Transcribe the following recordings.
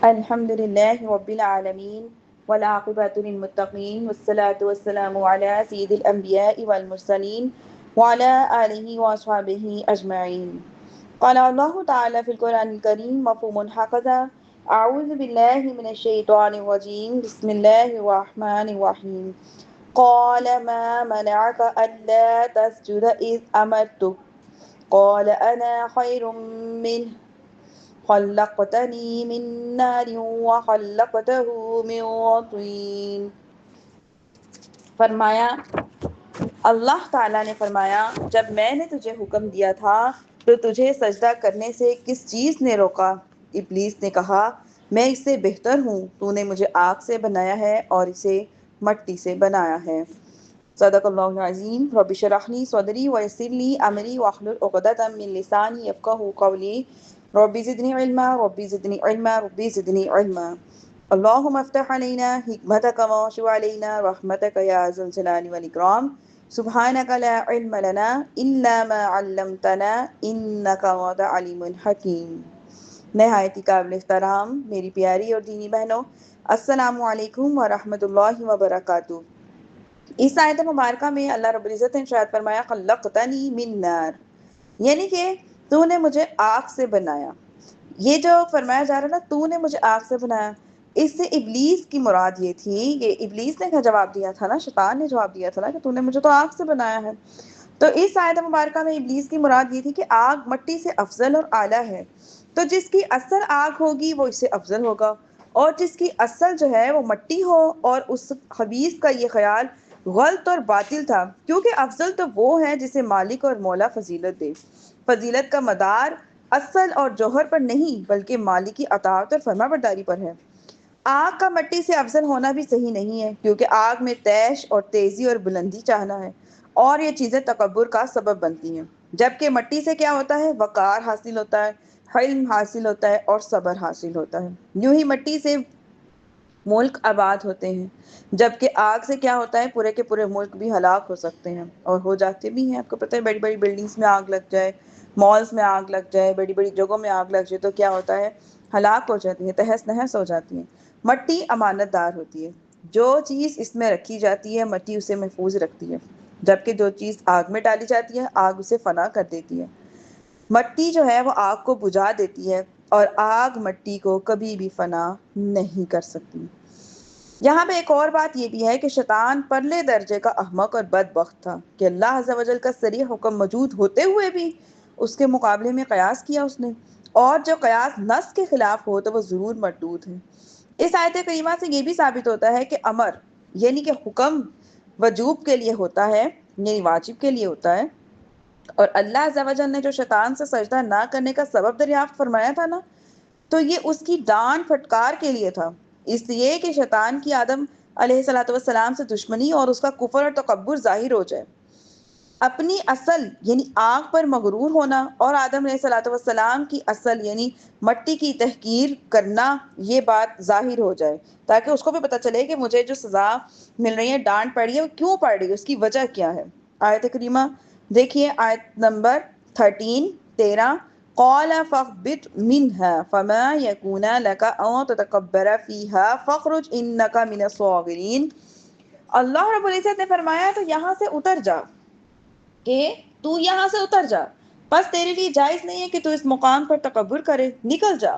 الحمد لله رب العالمين والعاقبة للمتقين والصلاة والسلام على سيد الأنبياء والمرسلين وعلى آله وأصحابه أجمعين. قال الله تعالى في القرآن الكريم مفهوم هكذا: أعوذ بالله من الشيطان الرجيم بسم الله الرحمن الرحيم. قال ما منعك ألا تسجد إذ أمرتك قال أنا خير منه خلقتنی من نار وخلقته من طین. فرمایا اللہ تعالیٰ نے فرمایا جب میں نے تجھے حکم دیا تھا تو تجھے سجدہ کرنے سے کس چیز نے روکا؟ ابلیس نے کہا میں اس سے بہتر ہوں، تو نے مجھے آگ سے بنایا ہے اور اسے مٹی سے بنایا ہے۔ صدق اللہ العظیم۔ رب اشرح لی صدری ویسر لی امری واحلل عقدۃ من لسانی یفقہوا قولی۔ ربی زدنی علما ربی زدنی علما ربی زدنی علما۔ اللہم افتح علینا حکمتک وانشر علینا رحمتک یا ذا الجلال والاکرام۔ سبحانک لا علم لنا الا ما علمتنا انک انت العلیم الحکیم۔ نہایت ہی قابل احترام میری پیاری اور دینی بہنوں، السلام علیکم ورحمۃ اللہ وبرکاتہ۔ اس آیت مبارکہ میں اللہ رب العزت نے ارشاد فرمایا خلقتنی من نار، یعنی کہ تو نے مجھے آگ سے بنایا۔ یہ جو فرمایا جا رہا نا تو نے مجھے آگ سے بنایا، اس سے ابلیس کی مراد یہ تھی کہ ابلیس نے جواب دیا تھا نا، شیطان نے جواب دیا تھا نا کہ تو نے مجھے تو آگ سے بنایا ہے۔ تو اس آیت مبارکہ میں ابلیس کی مراد یہ تھی کہ آگ مٹی سے افضل اور اعلیٰ ہے، تو جس کی اصل آگ ہوگی وہ اس سے افضل ہوگا، اور جس کی اصل جو ہے وہ مٹی ہو۔ اور اس خبیث کا یہ خیال غلط اور باطل تھا، کیونکہ افضل تو وہ ہے جسے مالک اور مولا فضیلت دے۔ فضیلت کا مدار اصل اور جوہر پر نہیں بلکہ مالک کی اطاعت اور فرما برداری پر ہے۔ آگ کا مٹی سے افضل ہونا بھی صحیح نہیں ہے، کیونکہ آگ میں تیش اور تیزی اور بلندی چاہنا ہے، اور یہ چیزیں تکبر کا سبب بنتی ہیں۔ جبکہ مٹی سے کیا ہوتا ہے؟ وقار حاصل ہوتا ہے، حلم حاصل ہوتا ہے اور صبر حاصل ہوتا ہے۔ یوں ہی مٹی سے ملک آباد ہوتے ہیں، جبکہ آگ سے کیا ہوتا ہے؟ پورے کے پورے ملک بھی ہلاک ہو سکتے ہیں اور ہو جاتے بھی ہیں۔ آپ کو پتہ ہے بڑی بڑی بلڈنگز میں آگ لگ جائے، مالز میں آگ لگ جائے، بڑی بڑی جگہوں میں آگ لگ جائے تو کیا ہوتا ہے؟ ہلاک ہو جاتی ہیں، تہس نہس ہو جاتی ہیں۔ مٹی امانت دار ہوتی ہے، جو چیز اس میں رکھی جاتی ہے مٹی اسے محفوظ رکھتی ہے، جبکہ جو چیز آگ میں ڈالی جاتی ہے آگ اسے فنا کر دیتی ہے۔ مٹی جو ہے وہ آگ کو بجھا دیتی ہے اور آگ مٹی کو کبھی بھی فنا نہیں کر سکتی۔ یہاں پہ ایک اور بات یہ بھی ہے کہ شیطان پرلے درجے کا احمق اور بدبخت تھا کہ اللہ عز و جل کا صریح حکم موجود ہوتے ہوئے بھی اس کے مقابلے میں قیاس کیا اس نے، اور جو قیاس نص کے خلاف ہو تو وہ ضرور مردود ہے۔ اس آیت کریمہ سے یہ بھی ثابت ہوتا ہے کہ امر یعنی کہ حکم وجوب کے لیے ہوتا ہے، یعنی واجب کے لیے ہوتا ہے، اور اللہ عز و جل نے جو شیطان سے سجدہ نہ کرنے کا سبب دریافت فرمایا تھا نا، تو یہ اس کی ڈانٹ پھٹکار کے لیے تھا، اس لیے کہ شیطان کی آدم علیہ الصلوۃ والسلام سے دشمنی اور اس کا کفر اور تکبر ظاہر ہو جائے، اپنی اصل یعنی آگ پر مغرور ہونا اور آدم علیہ الصلوۃ والسلام کی اصل یعنی مٹی کی تحقیر کرنا، یہ بات ظاہر ہو جائے تاکہ اس کو بھی پتہ چلے کہ مجھے جو سزا مل رہی ہے، ڈانٹ پڑ رہی ہے، وہ کیوں پڑ رہی ہے، اس کی وجہ کیا ہے۔ آیت کریمہ دیکھیے، آیت نمبر 13 قال فاهبط منها فما يكون لك ان تتكبر فيها فاخرج انك من الصاغرين۔ اللہ رب العزت نے فرمایا تو یہاں سے اتر جا، کہ تو یہاں سے اتر جا، بس تیرے لیے جائز نہیں ہے کہ تو اس مقام پر تکبر کرے، نکل جا،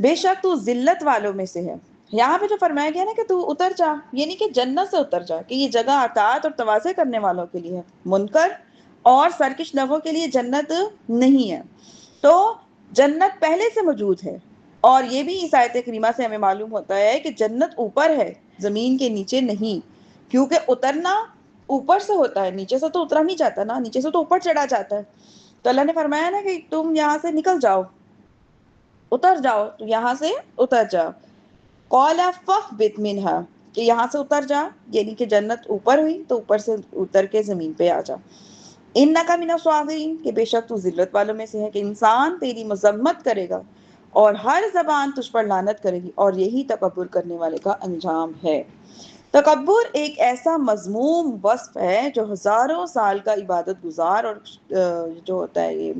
بے شک تو ذلت والوں میں سے ہے۔ یہاں پہ جو فرمایا گیا نا کہ تو اتر جا، یعنی کہ جنت سے اتر جا، کہ یہ جگہ اطاعت اور تواضع کرنے والوں کے لیے ہے، منکر اور سرکش لوگوں کے لیے جنت نہیں ہے۔ تو جنت پہلے سے موجود ہے، اور یہ بھی اس آیت کریمہ سے ہمیں معلوم ہوتا ہے کہ جنت اوپر ہے، زمین کے نیچے نہیں، کیونکہ اترنا اوپر سے ہوتا ہے، نیچے سے تو اترا نہیں جاتا نا، نیچے سے تو اوپر چڑھا جاتا ہے۔ تو اللہ نے فرمایا نا کہ تم یہاں سے نکل جاؤ، اتر جاؤ، تو یہاں سے اتر جا۔ قال فاهبط منها، کہ یہاں سے اتر جا، یعنی کہ جنت اوپر ہوئی تو اوپر سے اتر کے زمین پہ آ جا۔ انک من الصاغرین، کہ بے شک تو ذلت والوں میں سے ہے، کہ انسان تیری مذمت کرے گا اور ہر زبان تجھ پر لعنت کرے گی، اور یہی تکبر کرنے والے کا انجام ہے۔ تکبر ایک ایسا مذموم وصف ہے جو ہزاروں سال کا عبادت گزار اور جو ہوتا ہے یہ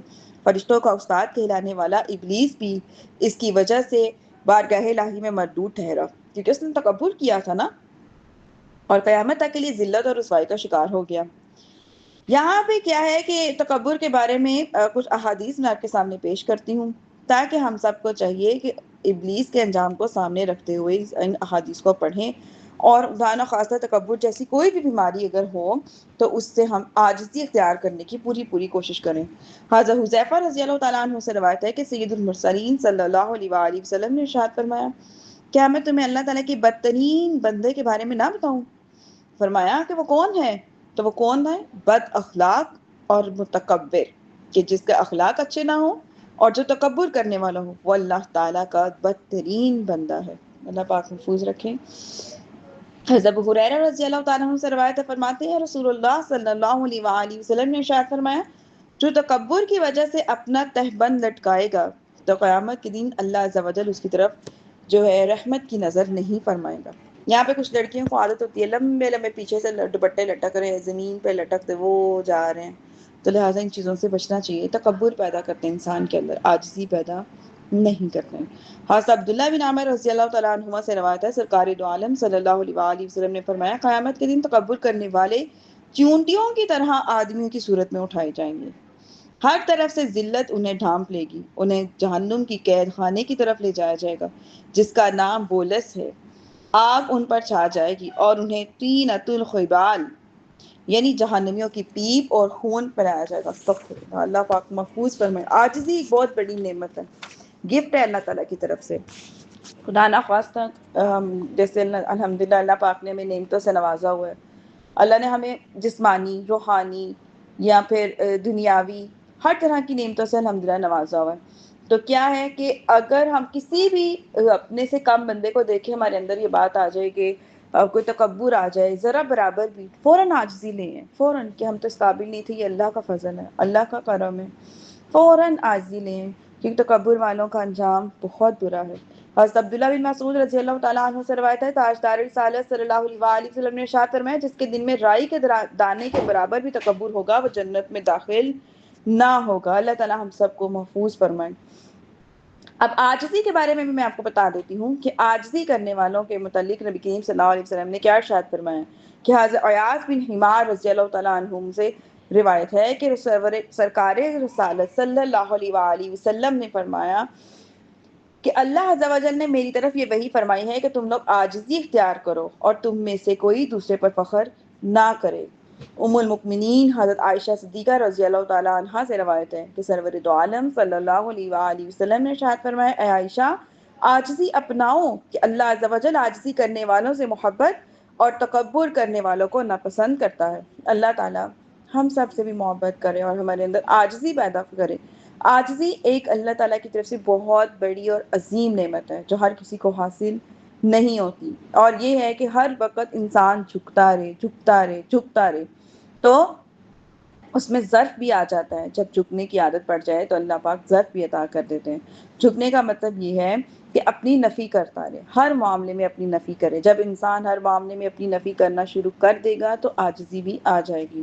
فرشتوں کا استاد کہلانے والا ابلیس بھی اس کی وجہ سے بارگاہ الہی میں مردود ٹھہرا، کیونکہ اس نے تکبر کیا تھا نا، اور قیامت تک کے لیے ذلت اور رسوائی کا شکار ہو گیا۔ یہاں پہ کیا ہے کہ تکبر کے بارے میں کچھ احادیث میں آپ کے سامنے پیش کرتی ہوں، تاکہ ہم سب کو چاہیے کہ ابلیس کے انجام کو سامنے رکھتے ہوئے ان احادیث کو پڑھیں، اور خدا خاصہ تکبر جیسی کوئی بھی بیماری اگر ہو تو اس سے ہم عاجزی اختیار کرنے کی پوری کوشش کریں۔ حضرت حذیفہ رضی اللہ تعالیٰ عنہ سے روایت ہے کہ سید المرسلین صلی اللہ علیہ وآلہ وسلم نے ارشاد فرمایا، کیا میں تمہیں اللہ تعالیٰ کے بدترین بندے کے بارے میں نہ بتاؤں؟ فرمایا کہ وہ کون ہے؟ تو وہ کون ہے؟ بد اخلاق اور متکبر، کہ جس کے اخلاق اچھے نہ ہوں اور جو تکبر کرنے والا ہو، وہ اللہ تعالیٰ کا بدترین بندہ ہے۔ اللہ پاک محفوظ رکھیں۔ حضرت ابو ہریرہ رضی اللہ تعالیٰ عنہ سے روایت فرماتے ہیں، رسول اللہ صلی اللہ علیہ وآلہ وسلم نے ارشاد فرمایا، جو تکبر کی وجہ سے اپنا تہبند لٹکائے گا تو قیامت کے دن اللہ عز و جل اس کی طرف جو ہے رحمت کی نظر نہیں فرمائے گا۔ یہاں پہ کچھ لڑکیوں کو عادت ہوتی ہے لمبے لمبے پیچھے سے دوپٹے لٹک رہے ہیں، زمین پہ لٹکتے وہ جا رہے ہیں، تو لہٰذا ان چیزوں سے بچنا چاہیے۔ تکبر پیدا کرتے ہیں انسان کے اندر، عاجزی پیدا نہیں کرتے ہیں۔ حضرت عبداللہ بن عامر رضی اللہ تعالیٰ عنہما سے روایت ہے، سرکار دو عالم صلی اللہ علیہ وآلہ وسلم نے فرمایا، قیامت کے دن تکبر کرنے والے چیونٹیوں کی طرح آدمیوں کی صورت میں اٹھائے جائیں گے، ہر طرف سے ذلت انہیں ڈھانپ لے گی، انہیں جہنم کی قید خانے کی طرف لے جایا جائے گا جس کا نام بولس ہے، آگ ان پر چھا جائے گی اور انہیں طینۃ الخبال یعنی جہنمیوں کی پیپ اور خون پلایا جائے گا۔ استغفر اللہ، اللہ پاک محفوظ فرمائے۔ عاجزی ایک بہت بڑی نعمت ہے، گفٹ ہے اللہ تعالیٰ کی طرف سے۔ خدا نخواستہ جیسے الحمدللہ اللہ پاک نے ہمیں نعمتوں سے نوازا ہوا ہے، اللہ نے ہمیں جسمانی، روحانی یا پھر دنیاوی ہر طرح کی نعمتوں سے الحمدللہ نوازا ہوا ہے۔ تو کیا ہے کہ اگر ہم کسی بھی اپنے سے کم بندے کو دیکھیں، ہمارے اندر یہ بات آ جائے کہ کوئی تکبر آ جائے ذرا برابر بھی، فوراً عاجزی لیں، فوراً کہ ہم تو اس قابل نہیں تھے، یہ اللہ کا فضل ہے، اللہ کا کرم ہے، فوراً عاجزی لیں، کیونکہ تکبر والوں کا انجام بہت برا ہے۔ حضرت عبداللہ بن مسعود رضی اللہ تعالیٰ عنہ سے روایت ہے، تاجدار رسالت صلی اللہ علیہ وآلہ وسلم نے ارشاد فرمایا، جس کے دل میں رائی کے دانے کے برابر بھی تکبر ہوگا وہ جنت میں داخل نہ ہوگا۔ اللہ تعالیٰ ہم سب کو محفوظ فرمائے۔ اب عاجزی کے بارے میں بھی میں آپ کو بتا دیتی ہوں کہ عاجزی کرنے والوں کے متعلق نبی کریم صلی اللہ علیہ وسلم نے کیا ارشاد فرمایا کہ حضرت عیاض بن حمار رضی اللہ تعالیٰ عنہ سے روایت ہے کہ سرکار رسالت صلی اللہ علیہ وآلہ وسلم نے فرمایا کہ اللہ عز و جل نے میری طرف یہ وحی فرمائی ہے کہ تم لوگ عاجزی اختیار کرو اور تم میں سے کوئی دوسرے پر فخر نہ کرے۔ ام المؤمنین حضرت عائشہ صدیقہ رضی اللہ تعالیٰ عنہا سے روایت ہے کہ سرور دو عالم صلی اللہ علیہ وآلہ وسلم نے ارشاد فرمایا، اے عائشہ عاجزی اپناؤ کہ اللہ عز و جل عاجزی کرنے والوں سے محبت اور تکبر کرنے والوں کو ناپسند کرتا ہے۔ اللہ تعالیٰ ہم سب سے بھی محبت کرے اور ہمارے اندر عاجزی پیدا کرے۔ عاجزی ایک اللہ تعالیٰ کی طرف سے بہت بڑی اور عظیم نعمت ہے جو ہر کسی کو حاصل نہیں ہوتی، اور یہ ہے کہ ہر وقت انسان جھکتا رہے تو اس میں ظرف بھی آ جاتا ہے۔ جب جھکنے کی عادت پڑ جائے تو اللہ پاک ظرف بھی عطا کر دیتے ہیں۔ جھکنے کا مطلب یہ ہے کہ اپنی نفی کرتا رہے، ہر معاملے میں اپنی نفی کرے۔ جب انسان ہر معاملے میں اپنی نفی کرنا شروع کر دے گا تو عاجزی بھی آ جائے گی،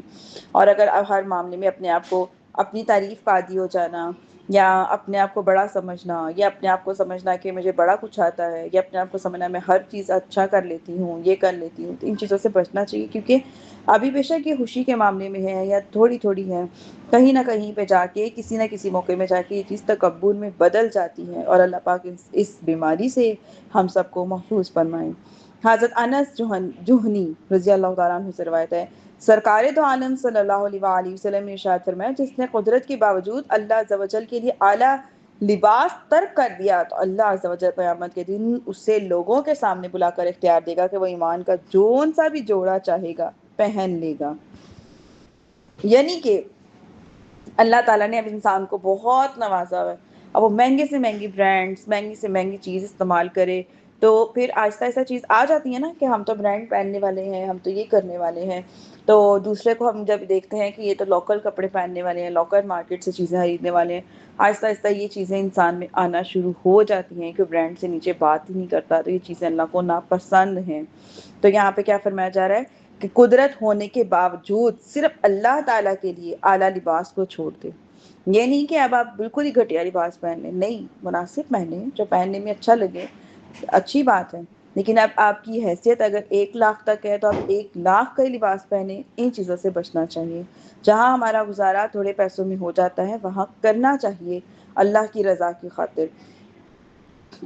اور اگر ہر معاملے میں اپنے آپ کو اپنی تعریف پا دی ہو جانا، یا اپنے آپ کو بڑا سمجھنا، یا اپنے آپ کو سمجھنا کہ مجھے بڑا کچھ آتا ہے، یا اپنے آپ کو سمجھنا میں ہر چیز اچھا کر لیتی ہوں، یہ کر لیتی ہوں، تو ان چیزوں سے بچنا چاہیے، کیونکہ ابھی بے شک یہ خوشی کے معاملے میں ہے یا تھوڑی ہے، کہیں نہ کہیں پہ جا کے کسی نہ کسی موقع میں جا کے یہ چیز تکبر میں بدل جاتی ہے، اور اللہ پاک اس بیماری سے ہم سب کو محفوظ فرمائے۔ حضرت انس جوہنی رضی اللہ تعالیٰ عنہ سے روایت ہے، سرکار دو عالم صلی اللہ علیہ وآلہ وسلم نے ارشاد فرمایا، جس نے قدرت کے باوجود اللہ عز و جل کے لیے اعلیٰ لباس ترک کر دیا تو اللہ عز و جل قیامت کے دن اسے لوگوں کے سامنے بلا کر اختیار دے گا کہ وہ ایمان کا جون سا بھی جوڑا چاہے گا پہن لے گا۔ یعنی کہ اللہ تعالیٰ نے اب انسان کو بہت نوازا ہوا ہے، اب وہ مہنگے سے مہنگی برانڈس، مہنگی سے مہنگی چیز استعمال کرے تو پھر آہستہ آہستہ چیز آ جاتی ہے نا کہ ہم تو برانڈ پہننے والے ہیں، ہم تو یہ کرنے والے ہیں، تو دوسرے کو ہم جب دیکھتے ہیں کہ یہ تو لوکل کپڑے پہننے والے ہیں، لوکل مارکیٹ سے چیزیں خریدنے والے ہیں، آہستہ آہستہ یہ چیزیں انسان میں آنا شروع ہو جاتی ہیں کہ برانڈ سے نیچے بات ہی نہیں کرتا، تو یہ چیزیں اللہ کو ناپسند ہیں۔ تو یہاں پہ کیا فرمایا جا رہا ہے کہ قدرت ہونے کے باوجود صرف اللہ تعالیٰ کے لیے اعلیٰ لباس کو چھوڑ دے، یہ نہیں کہ اب آپ بالکل ہی گھٹیا لباس پہن لیں، نہیں، مناسب پہنیں، جو پہننے میں اچھا لگے، اچھی بات ہے، لیکن اب آپ کی حیثیت اگر 1 لاکھ تک ہے تو آپ 1 لاکھ کا ہی لباس پہنیں، ان چیزوں سے بچنا چاہیے۔ جہاں ہمارا گزارا تھوڑے پیسوں میں ہو جاتا ہے وہاں کرنا چاہیے اللہ کی رضا کی خاطر۔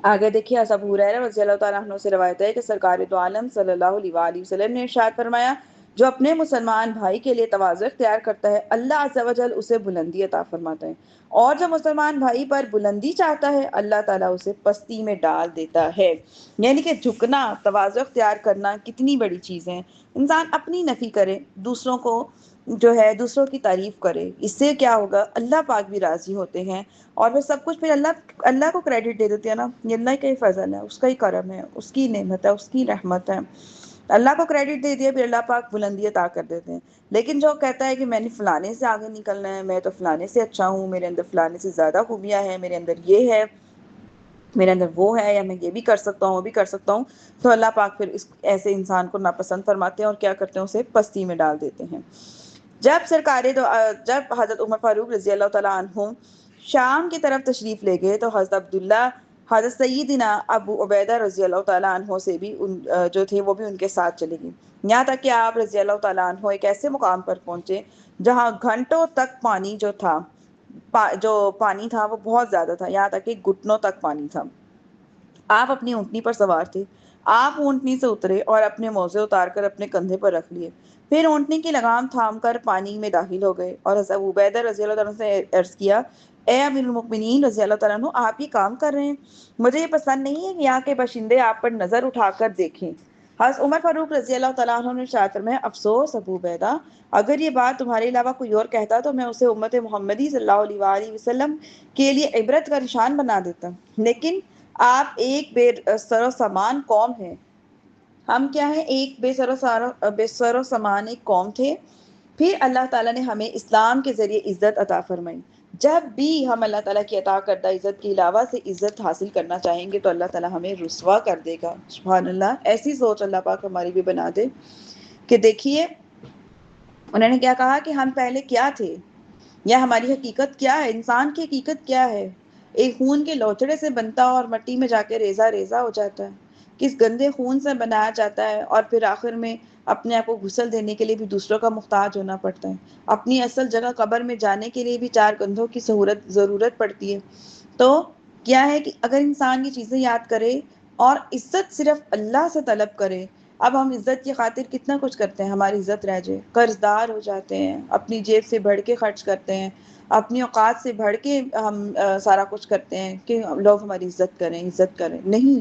آگے دیکھیے، ابو ہریرہ رضی اللہ تعالیٰ عنہ سے روایت ہے کہ سرکار دو عالم صلی اللہ علیہ وآلہ وسلم نے ارشاد فرمایا، جو اپنے مسلمان بھائی کے لیے تواضع اختیار کرتا ہے اللہ عز و جل اسے بلندی عطا فرماتا ہے، اور جو مسلمان بھائی پر بلندی چاہتا ہے اللہ تعالیٰ اسے پستی میں ڈال دیتا ہے۔ یعنی کہ جھکنا، تواضع اختیار کرنا کتنی بڑی چیز ہے۔ انسان اپنی نفی کرے، دوسروں کو جو ہے دوسروں کی تعریف کرے، اس سے کیا ہوگا، اللہ پاک بھی راضی ہوتے ہیں، اور وہ سب کچھ پھر اللہ کو کریڈٹ دے دیتے ہیں نا، یہ اللہ کا ہی فضل ہے، اس کا ہی کرم ہے، اس کی نعمت ہے، اس کی رحمت ہے، اللہ کو کریڈٹ دے دیا، پھر اللہ پاک بلندی عطا کر دیتے ہیں۔ لیکن جو کہتا ہے کہ میں نے فلانے سے آگے نکلنا ہے، میں تو فلانے سے اچھا ہوں، میرے اندر فلانے سے زیادہ خوبیاں ہیں، میرے اندر یہ ہے، میرے اندر وہ ہے، یا میں یہ بھی کر سکتا ہوں وہ بھی کر سکتا ہوں، تو اللہ پاک پھر ایسے انسان کو ناپسند فرماتے ہیں اور کیا کرتے ہیں، اسے پستی میں ڈال دیتے ہیں۔ جب حضرت عمر فاروق رضی اللہ تعالیٰ عنہ شام کی طرف تشریف لے گئے تو حضرت سیدنا ابو عبیدہ رضی اللہ تعالیٰ عنہ سے بھی جو تھے وہ بھی ان کے ساتھ چلے گئے، یہاں تک کہ آپ رضی اللہ تعالیٰ عنہ ایک ایسے مقام پر پہنچے جہاں گھنٹوں تک پانی جو پانی تھا وہ بہت زیادہ تھا، یہاں تک کہ گھٹنوں تک پانی تھا۔ آپ اپنی اونٹنی پر سوار تھے، آپ اونٹنی سے اترے اور اپنے موزے اتار کر اپنے کندھے پر رکھ لیے، پھر اونٹنی کی لگام تھام کر پانی میں داخل ہو گئے اور حضرت ابو عبیدہ رضی اللہ تعالیٰ سے عرض کیا، اے امیر المؤمنین رضی اللہ تعالیٰ عنہ، آپ یہ کام کر رہے ہیں، مجھے یہ پسند نہیں ہے کہ یہاں کے باشندے آپ پر نظر اٹھا کر دیکھیں۔ حضرت عمر فاروق رضی اللہ تعالیٰ عنہ نے ارشاد فرمایا، افسوس ابو عبیدہ، اگر یہ بات تمہارے علاوہ کوئی اور کہتا تو میں اسے امت محمدی صلی اللہ علیہ وآلہ وسلم کے لیے عبرت کا نشان بنا دیتا، لیکن آپ ایک بے سر و سامان قوم ہیں، ہم کیا ہیں، ایک بے سر و سامان ایک قوم تھے، پھر اللہ تعالیٰ نے ہمیں اسلام کے ذریعے عزت عطا فرمائی، جب بھی ہم اللہ تعالیٰ کی عطا کردہ عزت کے علاوہ سے عزت حاصل کرنا چاہیں گے تو اللہ تعالیٰ ہمیں رسوا کر دے گا۔ سبحان اللہ، ایسی سوچ اللہ پاک ہماری بھی بنا دے کہ دیکھیے انہوں نے کیا کہا کہ ہم پہلے کیا تھے، یا ہماری حقیقت کیا ہے، انسان کی حقیقت کیا ہے، ایک خون کے لوچڑے سے بنتا اور مٹی میں جا کے ریزہ ریزہ ہو جاتا ہے، کس گندے خون سے بنایا جاتا ہے، اور پھر آخر میں اپنے آپ کو غسل دینے کے لیے بھی دوسروں کا محتاج ہونا پڑتا ہے، اپنی اصل جگہ قبر میں جانے کے لیے بھی 4 کندھوں کی ضرورت پڑتی ہے۔ تو کیا ہے کہ اگر انسان یہ چیزیں یاد کرے اور عزت صرف اللہ سے طلب کرے، اب ہم عزت کی خاطر کتنا کچھ کرتے ہیں، ہماری عزت رہ جائے، قرض دار ہو جاتے ہیں، اپنی جیب سے بڑھ کے خرچ کرتے ہیں، اپنی اوقات سے بڑھ کے ہم سارا کچھ کرتے ہیں کہ لوگ ہماری عزت کریں، نہیں،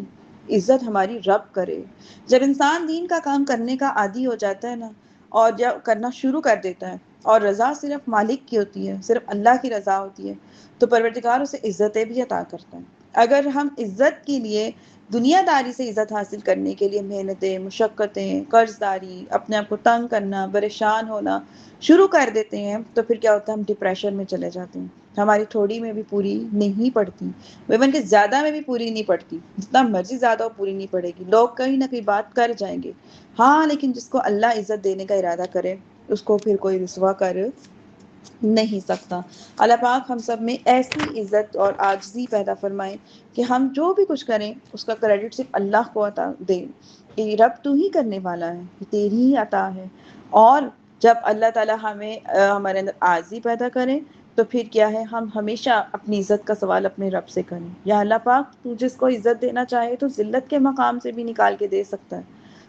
عزت ہماری رب کرے۔ جب انسان دین کا کام کرنے کا عادی ہو جاتا ہے نا، اور جب کرنا شروع کر دیتا ہے اور رضا صرف مالک کی ہوتی ہے، صرف اللہ کی رضا ہوتی ہے، تو پروردگار اسے عزتیں بھی عطا کرتا ہے۔ اگر ہم عزت کے لیے، دنیا داری سے عزت حاصل کرنے کے لیے محنتیں، مشقتیں، قرض داری، اپنے آپ کو تنگ کرنا، پریشان ہونا شروع کر دیتے ہیں تو پھر کیا ہوتا ہے، ہم ڈپریشن میں چلے جاتے ہیں، ہماری تھوڑی میں بھی پوری نہیں پڑتی، ایون کہ زیادہ میں بھی پوری نہیں پڑتی، جتنا مرضی زیادہ ہو پوری نہیں پڑے گی، لوگ کہیں نہ کہیں بات کر جائیں گے، ہاں، لیکن جس کو اللہ عزت دینے کا ارادہ کرے اس کو پھر کوئی رسوا کر نہیں سکتا۔ اللہ پاک ہم سب میں ایسی عزت اور عاجزی پیدا فرمائے کہ ہم جو بھی کچھ کریں اس کا کریڈٹ صرف اللہ کو عطا دے کہ رب تو ہی کرنے والا ہے، یہ تیری ہی عطا ہے، اور جب اللہ تعالیٰ ہمارے اندر عاجزی پیدا کرے تو پھر کیا ہے، ہم ہمیشہ اپنی عزت کا سوال اپنے رب سے کریں، یا اللہ پاک تو جس کو عزت دینا چاہے تو ذلت کے مقام سے بھی نکال کے دے سکتا ہے،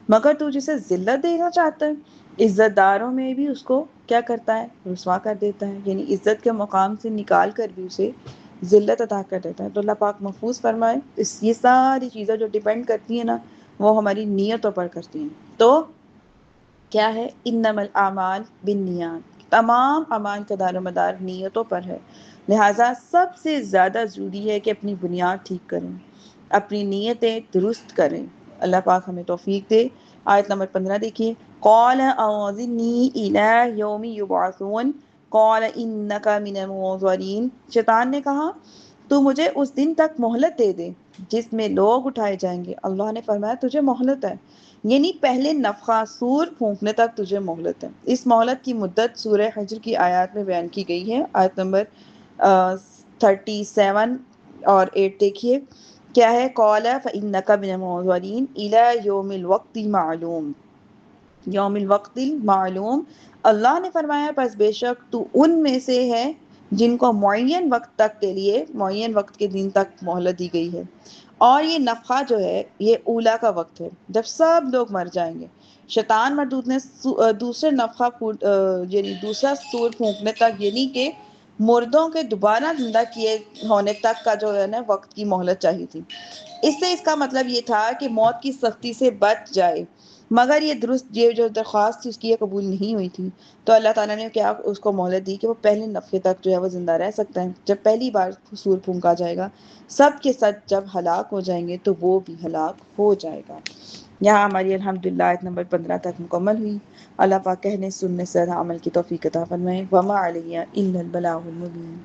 مگر تو جسے ذلت دینا چاہتا ہے عزت داروں میں بھی اس کو کیا کرتا ہے، رسوا کر دیتا ہے، یعنی عزت کے مقام سے نکال کر بھی اسے ذلت عطا کر دیتا ہے۔ تو اللہ پاک محفوظ فرمائے، یہ ساری چیزیں جو ڈیپینڈ کرتی ہیں نا وہ ہماری نیتوں پر کرتی ہیں۔ تو کیا ہے، انما الاعمال بالنیات، تمام اعمال کا دار و مدار نیتوں پر ہے، لہٰذا سب سے زیادہ ضروری ہے کہ اپنی بنیاد ٹھیک کریں، اپنی نیتیں درست کریں۔ اللہ پاک ہمیں توفیق دے۔ آیت نمبر 15 دیکھیے، قال انظرنی الی یوم یبعثون قال انک من المنظرین، شیطان نے کہا تو مجھے اس دن تک مہلت دے دے جس میں لوگ اٹھائے جائیں گے۔ اللہ نے فرمایا تجھے مہلت ہے، یعنی پہلے نفخہ سور پھونکنے تک تجھے مہلت ہے۔ اس مہلت کی مدت سورہ حجر کی آیات میں بیان کی گئی ہے، آیت نمبر 37 اور 8 دیکھیے کیا ہے. قال فإنك من المنظرين إلى يوم الوقت المعلوم. یوم الوقت المعلوم. اللہ نے فرمایا پس بے شک تو ان میں سے ہے جن کو معین وقت تک کے لیے، معین وقت کے دن تک مہلت دی گئی ہے. اور یہ نفخہ جو ہے یہ اولا کا وقت ہے جب سب لوگ مر جائیں گے. شیطان مردود نے دوسرے نفخہ یعنی دوسرا سور پھونکنے تک، یعنی کہ مردوں کے دوبارہ زندہ کیے ہونے تک کا جو ہے نا وقت کی مہلت چاہیے تھی. اس سے اس کا مطلب یہ تھا کہ موت کی سختی سے بچ جائے، مگر یہ جو درخواست تھی اس کی یہ قبول نہیں ہوئی تھی. تو اللہ تعالیٰ نے کیا اس کو مہلت دی کہ وہ پہلے نفخے تک جو ہے وہ زندہ رہ سکتا ہے. جب پہلی بار سور پھونکا جائے گا سب کے ساتھ جب ہلاک ہو جائیں گے تو وہ بھی ہلاک ہو جائے گا. یہاں ہماری الحمدللہ آیت نمبر 15 تک مکمل ہوئی. اللہ پاک کہنے سننے سے عمل کی توفیق عطا فرمائے. وما علیہ الا البلاغ المبین.